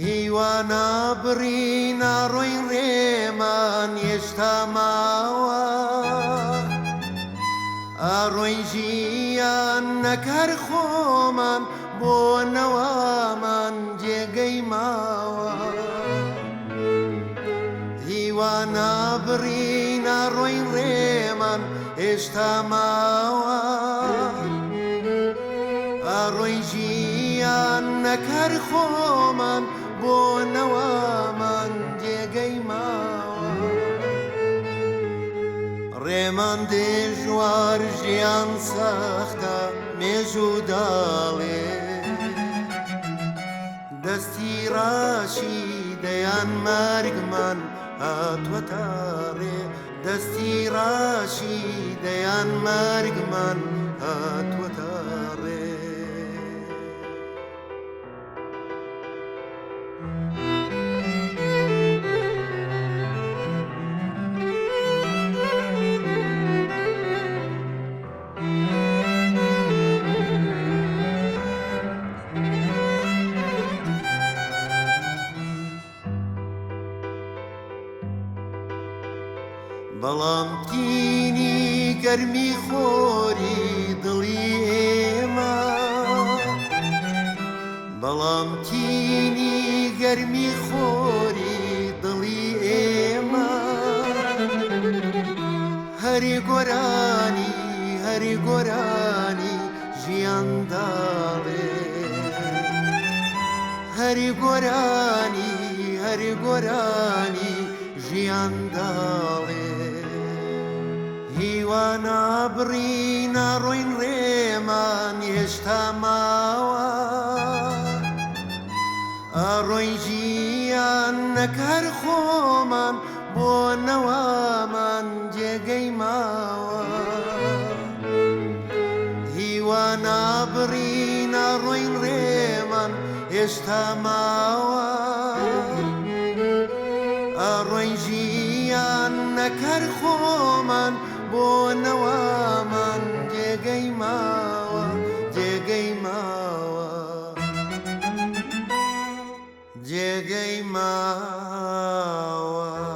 هیوانا بڕینا ڕۆی ڕێمان هێشتا ماوە ئاڕۆی ژیان نەکار خۆمان بۆ نەوامان جێگەی ماوە هیوانا بڕینا ڕۆی ڕێمان هێشتا ماوە ئاڕۆی ژیان نەکار خۆمان بۆ نەوامان جێگەی ماوە ڕێمان دێژوار ژیان سەختە مێژ و داڵێ دەستی ڕاشی دەیان مارگمان هاتووەتە ڕێ دەستی ڕاشی دەیان مارگمان هاتووەتە ڕێ بەڵام تینی گەرمی خۆری دڵی ئێمە بەڵام تینی گەرمی خۆری دڵی ئێمە هەری گۆرانی ژیانداڵێ هەری گۆرانی ژیانداڵێ هیوانا بڕینا ڕۆین ڕێمان هێشتا ماوە ئاڕۆی ژیان نەکار خۆمان بۆ نەوامان جێگەی ماوە هیوانا بڕینا ڕۆین ڕێمان هێشتا ماوە ئاڕۆی ژیان نەکار خۆمان بۆ نەوامان جێگەی ماوە جێگەی ماوە